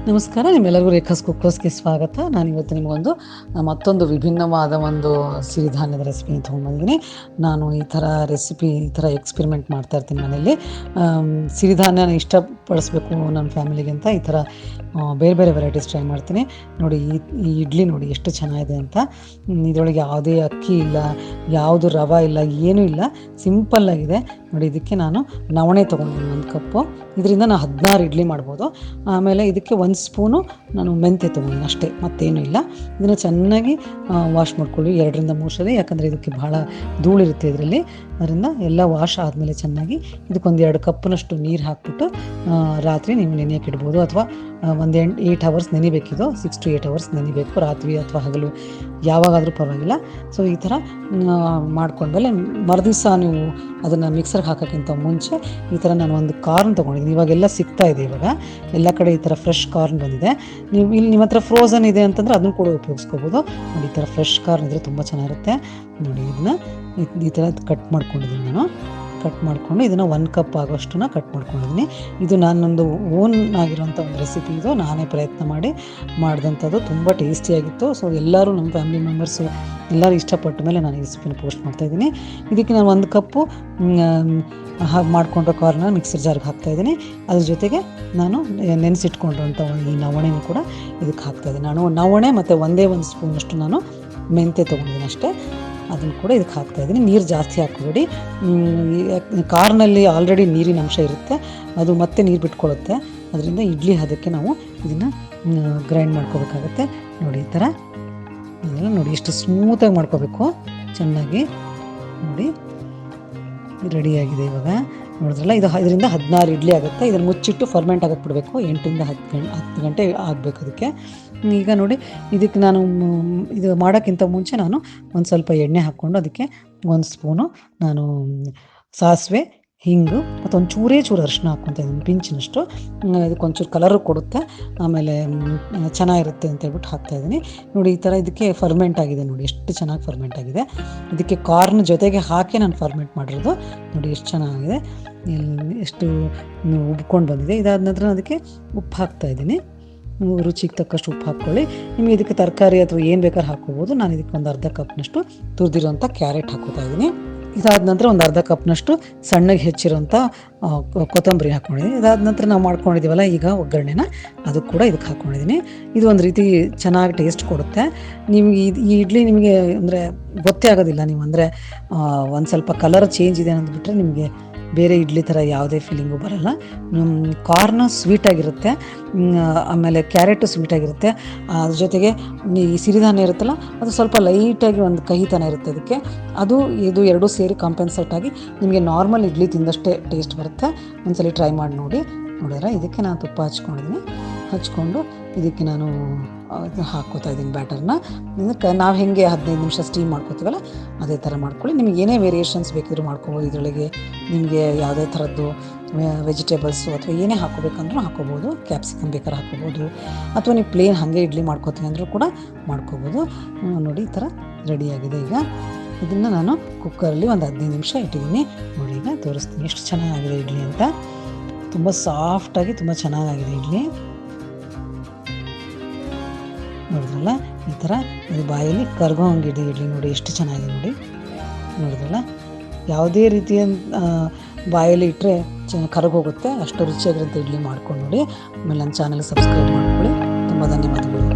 ನಮಸ್ಕಾರ, ನಿಮ್ಮೆಲ್ಲರಿಗೂ ರೇಖಾಸ್ ಕುಕ್ಕೋಸ್ಗೆ ಸ್ವಾಗತ. ನಾನು ಇವತ್ತು ನಿಮಗೊಂದು ಮತ್ತೊಂದು ವಿಭಿನ್ನವಾದ ಒಂದು ಸಿರಿಧಾನ್ಯದ ರೆಸಿಪಿನ ತೊಗೊಂಡ್ಬಂದಿದ್ದೀನಿ. ನಾನು ಈ ಥರ ರೆಸಿಪಿ ಈ ಥರ ಎಕ್ಸ್ಪೆರಿಮೆಂಟ್ ಮಾಡ್ತಾ ಇರ್ತೀನಿ ಮನೆಯಲ್ಲಿ. ಸಿರಿಧಾನ್ಯನ ಇಷ್ಟಪಡಿಸ್ಬೇಕು ನನ್ನ ಫ್ಯಾಮಿಲಿಗೆ ಅಂತ ಈ ಥರ ಬೇರೆ ಬೇರೆ ವೆರೈಟೀಸ್ ಟ್ರೈ ಮಾಡ್ತೀನಿ. ನೋಡಿ, ಈ ಇಡ್ಲಿ ನೋಡಿ ಎಷ್ಟು ಚೆನ್ನಾಗಿದೆ ಅಂತ. ಇದರೊಳಗೆ ಯಾವುದೇ ಅಕ್ಕಿ ಇಲ್ಲ, ಯಾವುದು ರವೆ ಇಲ್ಲ, ಏನೂ ಇಲ್ಲ, ಸಿಂಪಲ್ಲಾಗಿದೆ. ನೋಡಿ, ಇದಕ್ಕೆ ನಾನು ನವಣೆ ತೊಗೊಂಡಿದ್ದೀನಿ 1 ಕಪ್ಪು. ಇದರಿಂದ ನಾನು 16 ಇಡ್ಲಿ ಮಾಡ್ಬೋದು. ಆಮೇಲೆ ಇದಕ್ಕೆ 1 ಸ್ಪೂನು ನಾನು ಮೆಂತ್ಯ ತೊಗೊಂಡಿದ್ದೀನಿ ಅಷ್ಟೇ, ಮತ್ತೇನೂ ಇಲ್ಲ. ಇದನ್ನು ಚೆನ್ನಾಗಿ ವಾಶ್ ಮಾಡ್ಕೊಳ್ಳಿ 2ರಿಂದ 3 ಸಲ, ಯಾಕಂದರೆ ಇದಕ್ಕೆ ಭಾಳ ಧೂಳಿರುತ್ತೆ ಇದರಲ್ಲಿ. ಅದರಿಂದ ಎಲ್ಲ ವಾಶ್ ಆದಮೇಲೆ ಚೆನ್ನಾಗಿ ಇದಕ್ಕೊಂದು 2 ಕಪ್ನಷ್ಟು ನೀರು ಹಾಕ್ಬಿಟ್ಟು ರಾತ್ರಿ ನೀವು ನೆನೆಯೋಕೆ ಇಡ್ಬೋದು. ಅಥವಾ ಒಂದು 8 ಅವರ್ಸ್ ನೆನಿಬೇಕಿದು, 6 to 8 ಅವರ್ಸ್ ನೆನಿಬೇಕು, ರಾತ್ರಿ ಅಥವಾ ಹಗಲು ಯಾವಾಗಾದರೂ ಪರವಾಗಿಲ್ಲ. ಸೊ ಈ ಥರ ಮಾಡ್ಕೊಂಡ್ಮೇಲೆ ಮರುದಿವಸ ನೀವು ಅದನ್ನು ಮಿಕ್ಸರ್ಗೆ ಹಾಕೋಕ್ಕಿಂತ ಮುಂಚೆ ಈ ಥರ ನಾನು ಒಂದು ಕಾರ್ನ್ ತೊಗೊಂಡಿದ್ದೀನಿ. ಇವಾಗೆಲ್ಲ ಸಿಗ್ತಾ ಇದೆ, ಇವಾಗ ಎಲ್ಲ ಕಡೆ ಈ ಥರ ಫ್ರೆಶ್ ಕಾರ್ನ್ ಬಂದಿದೆ. ನೀವು ಇಲ್ಲಿ ನಿಮ್ಮ ಹತ್ರ ಫ್ರೋಝನ್ ಇದೆ ಅಂತಂದರೆ ಅದನ್ನು ಕೂಡ ಉಪಯೋಗಿಸ್ಕೋಬೋದು. ನೋಡಿ, ಈ ಥರ ಫ್ರೆಶ್ ಕಾರ್ನ್ ಇದ್ದರೆ ತುಂಬ ಚೆನ್ನಾಗಿರುತ್ತೆ. ನೋಡಿ, ಇದನ್ನು ಈ ಥರ ಕಟ್ ಮಾಡ್ಕೊಂಡಿದ್ದೀನಿ ನಾನು. ಕಟ್ ಮಾಡಿಕೊಂಡು ಇದನ್ನು 1 ಕಪ್ ಆಗೋಷ್ಟನ್ನ ಕಟ್ ಮಾಡ್ಕೊಂಡಿದ್ದೀನಿ. ಇದು ನಾನೊಂದು ಓನ್ ಆಗಿರೋಂಥ ಒಂದು ರೆಸಿಪಿ. ಇದು ನಾನೇ ಪ್ರಯತ್ನ ಮಾಡಿ ಮಾಡಿದಂಥದ್ದು, ತುಂಬ ಟೇಸ್ಟಿಯಾಗಿತ್ತು. ಸೊ ಎಲ್ಲರೂ ನಮ್ಮ ಫ್ಯಾಮಿಲಿ ಮೆಂಬರ್ಸು ಎಲ್ಲರೂ ಇಷ್ಟಪಟ್ಟ ಮೇಲೆ ನಾನು ಈ ರೆಸಿಪಿನ ಪೋಸ್ಟ್ ಮಾಡ್ತಾಯಿದ್ದೀನಿ. ಇದಕ್ಕೆ ನಾನು 1 ಕಪ್ಪು ಹಾಗೆ ಮಾಡಿಕೊಂಡ್ರೆ ಕಾರ್ನ ಮಿಕ್ಸರ್ ಜಾರ್ಗೆ ಹಾಕ್ತಾಯಿದ್ದೀನಿ. ಅದ್ರ ಜೊತೆಗೆ ನಾನು ನೆನೆಸಿಟ್ಕೊಂಡಿರೋಂಥ ಈ ನವಣೆನೂ ಕೂಡ ಇದಕ್ಕೆ ಹಾಕ್ತಾಯಿದ್ದೀನಿ. ನಾನು ನವಣೆ ಮತ್ತು 1 ಸ್ಪೂನಷ್ಟು ನಾನು ಮೆಂತ್ಯ ತೊಗೊಂಡಿದ್ದೀನಿ ಅಷ್ಟೇ, ಅದನ್ನು ಕೂಡ ಇದಕ್ಕೆ ಹಾಕ್ತಾಯಿದ್ದೀನಿ. ನೀರು ಜಾಸ್ತಿ ಹಾಕ್ಬೇಡಿ, ಕಾರ್ನಲ್ಲಿ ಆಲ್ರೆಡಿ ನೀರಿನ ಅಂಶ ಇರುತ್ತೆ, ಅದು ಮತ್ತೆ ನೀರು ಬಿಟ್ಕೊಳ್ಳುತ್ತೆ. ಅದರಿಂದ ಇಡ್ಲಿ ಅದಕ್ಕೆ ನಾವು ಇದನ್ನು ಗ್ರೈಂಡ್ ಮಾಡ್ಕೋಬೇಕಾಗತ್ತೆ. ನೋಡಿ, ಈ ಥರ ಇದೆಲ್ಲ ನೋಡಿ ಎಷ್ಟು ಸ್ಮೂತಾಗಿ ಮಾಡ್ಕೋಬೇಕು ಚೆನ್ನಾಗಿ. ನೋಡಿ, ರೆಡಿಯಾಗಿದೆ ಇವಾಗ. ನೋಡಿದ್ರಲ್ಲ, ಇದರಿಂದ 16 ಇಡ್ಲಿ ಆಗುತ್ತೆ. ಇದನ್ನು ಮುಚ್ಚಿಟ್ಟು ಫರ್ಮೆಂಟ್ ಆಗಕ್ಕೆ ಬಿಡಬೇಕು, 8ರಿಂದ 10 ಗಂಟೆ ಆಗಬೇಕು ಅದಕ್ಕೆ. ಈಗ ನೋಡಿ, ಇದಕ್ಕೆ ನಾನು ಇದು ಮಾಡೋಕ್ಕಿಂತ ಮುಂಚೆ ನಾನು ಒಂದು ಸ್ವಲ್ಪ ಎಣ್ಣೆ ಹಾಕ್ಕೊಂಡು ಅದಕ್ಕೆ 1 ಸ್ಪೂನು ನಾನು ಸಾಸಿವೆ, ಹಿಂಗು ಮತ್ತು ಒಂದು ಚೂರು ಅರಿಶಿನ ಹಾಕ್ಕೊತಾ ಇದ್ದೀನಿ, ಪಿಂಚಿನಷ್ಟು. ಇದಕ್ಕೊಂಚೂರು ಕಲರು ಕೊಡುತ್ತೆ, ಆಮೇಲೆ ಚೆನ್ನಾಗಿರುತ್ತೆ ಅಂತ ಹೇಳ್ಬಿಟ್ಟು ಹಾಕ್ತಾಯಿದ್ದೀನಿ. ನೋಡಿ, ಈ ಥರ ಇದಕ್ಕೆ ಫರ್ಮೆಂಟ್ ಆಗಿದೆ. ನೋಡಿ ಎಷ್ಟು ಚೆನ್ನಾಗಿ ಫರ್ಮೆಂಟ್ ಆಗಿದೆ. ಇದಕ್ಕೆ ಕಾರ್ನ್ ಜೊತೆಗೆ ಹಾಕಿ ನಾನು ಫರ್ಮೆಂಟ್ ಮಾಡಿರೋದು. ನೋಡಿ ಎಷ್ಟು ಚೆನ್ನಾಗಿದೆ, ಎಷ್ಟು ಉಬ್ಕೊಂಡು ಬಂದಿದೆ. ಇದಾದ ನಂತರ ಅದಕ್ಕೆ ಉಪ್ಪು ಹಾಕ್ತಾಯಿದ್ದೀನಿ. ರುಚಿಗೆ ತಕ್ಕಷ್ಟು ಉಪ್ಪು ಹಾಕ್ಕೊಳ್ಳಿ. ನಿಮಗೆ ಇದಕ್ಕೆ ತರಕಾರಿ ಅಥವಾ ಏನು ಬೇಕಾದ್ರೂ ಹಾಕ್ಕೋಬೋದು. ನಾನು ಇದಕ್ಕೆ ಒಂದು ಅರ್ಧ ಕಪ್ನಷ್ಟು ತುರಿದಿರೋಂಥ ಕ್ಯಾರೆಟ್ ಹಾಕ್ಕೋತಾ ಇದ್ದೀನಿ. ಇದಾದ ನಂತರ ಒಂದು ಅರ್ಧ ಕಪ್ನಷ್ಟು ಸಣ್ಣಗೆ ಹೆಚ್ಚಿರೋಂಥ ಕೊತ್ತಂಬರಿ ಹಾಕ್ಕೊಂಡಿದ್ದೀನಿ. ಇದಾದ ನಂತರ ನಾವು ಮಾಡ್ಕೊಂಡಿದ್ದೀವಲ್ಲ ಈಗ ಒಗ್ಗರಣೆನ, ಅದು ಕೂಡ ಇದಕ್ಕೆ ಹಾಕ್ಕೊಂಡಿದ್ದೀನಿ. ಇದು ಒಂದು ರೀತಿ ಚೆನ್ನಾಗಿ ಟೇಸ್ಟ್ ಕೊಡುತ್ತೆ. ನಿಮಗೆ ಈ ಇಡ್ಲಿ ನಿಮಗೆ ಅಂದರೆ ಗೊತ್ತೇ ಆಗೋದಿಲ್ಲ. ನೀವು ಅಂದರೆ ಒಂದು ಸ್ವಲ್ಪ ಕಲರ್ ಚೇಂಜ್ ಇದೆ ಅಂದ್ಬಿಟ್ರೆ ನಿಮಗೆ ಬೇರೆ ಇಡ್ಲಿ ಥರ ಯಾವುದೇ ಫೀಲಿಂಗು ಬರೋಲ್ಲ. ಕಾರ್ನ್ ಸ್ವೀಟಾಗಿರುತ್ತೆ, ಆಮೇಲೆ ಕ್ಯಾರೆಟು ಸ್ವೀಟಾಗಿರುತ್ತೆ. ಅದ್ರ ಜೊತೆಗೆ ಈ ಸಿರಿಧಾನ್ಯ ಇರುತ್ತಲ್ಲ, ಅದು ಸ್ವಲ್ಪ ಲೈಟಾಗಿ ಒಂದು ಕಹಿತನ ಇರುತ್ತೆ ಅದಕ್ಕೆ. ಅದು ಇದು ಎರಡೂ ಸೇರಿ ಕಾಂಪೆನ್ಸೇಟ್ ಆಗಿ ನಿಮಗೆ ನಾರ್ಮಲ್ ಇಡ್ಲಿ ತಿಂದಷ್ಟೇ ಟೇಸ್ಟ್ ಬರುತ್ತೆ. ಒಂದ್ಸಲ ಟ್ರೈ ಮಾಡಿ ನೋಡಿ. ನೋಡಿದ್ರೆ ಇದಕ್ಕೆ ನಾನು ತುಪ್ಪ ಹಚ್ಕೊಂಡು ಇದಕ್ಕೆ ನಾನು ಹಾಕ್ಕೋತಾ ಇದ್ದೀನಿ ಬ್ಯಾಟರ್ನ. ಇದಕ್ಕೆ ನಾವು ಹೇಗೆ 15 ನಿಮಿಷ ಸ್ಟೀಮ್ ಮಾಡ್ಕೋತೀವಲ್ಲ ಅದೇ ಥರ ಮಾಡ್ಕೊಳ್ಳಿ. ನಿಮಗೆ ಏನೇ ವೇರಿಯೇಷನ್ಸ್ ಬೇಕಿದ್ರೂ ಮಾಡ್ಕೋಬೋದು. ಇದರೊಳಗೆ ನಿಮಗೆ ಯಾವುದೇ ಥರದ್ದು ವೆಜಿಟೇಬಲ್ಸು ಅಥವಾ ಏನೇ ಹಾಕೋಬೇಕಂದ್ರೂ ಹಾಕೋಬೋದು. ಕ್ಯಾಪ್ಸಿಕಮ್ ಬೇಕಾದ್ರೆ ಹಾಕೋಬೋದು, ಅಥವಾ ನೀವು ಪ್ಲೇನ್ ಹಾಗೆ ಇಡ್ಲಿ ಮಾಡ್ಕೋತೀನಿ ಅಂದರೂ ಕೂಡ ಮಾಡ್ಕೋಬೋದು. ನೋಡಿ, ಈ ಥರ ರೆಡಿಯಾಗಿದೆ. ಈಗ ಇದನ್ನು ನಾನು ಕುಕ್ಕರಲ್ಲಿ ಒಂದು 15 ನಿಮಿಷ ಇಟ್ಟಿದ್ದೀನಿ. ನೋಡಿ, ಈಗ ತೋರಿಸ್ತೀನಿ ಎಷ್ಟು ಚೆನ್ನಾಗಿದೆ ಇಡ್ಲಿ ಅಂತ. ತುಂಬ ಸಾಫ್ಟಾಗಿ ತುಂಬ ಚೆನ್ನಾಗಿದೆ ಇಡ್ಲಿ. ನೋಡಿದ್ರಲ್ಲ, ಈ ಥರ ಇದು ಬಾಯಲ್ಲಿ ಕರ್ಗೋ ಹಂಗಿದೆ ಇಡ್ಲಿ. ನೋಡಿ ಎಷ್ಟು ಚೆನ್ನಾಗಿದೆ. ನೋಡಿದ್ರಲ್ಲ, ಯಾವುದೇ ರೀತಿಯ ಬಾಯಲ್ಲಿ ಇಟ್ಟರೆ ಕರಗೋಗುತ್ತೆ, ಅಷ್ಟು ರುಚಿಯಾಗಿರುತ್ತೆ ಇಡ್ಲಿ ಮಾಡ್ಕೊಂಡು ನೋಡಿ. ಆಮೇಲೆ ನನ್ನ ಚಾನಲ್ ಸಬ್ಸ್ಕ್ರೈಬ್ ಮಾಡ್ಕೊಳ್ಳಿ. ತುಂಬ ಧನ್ಯವಾದಗಳು.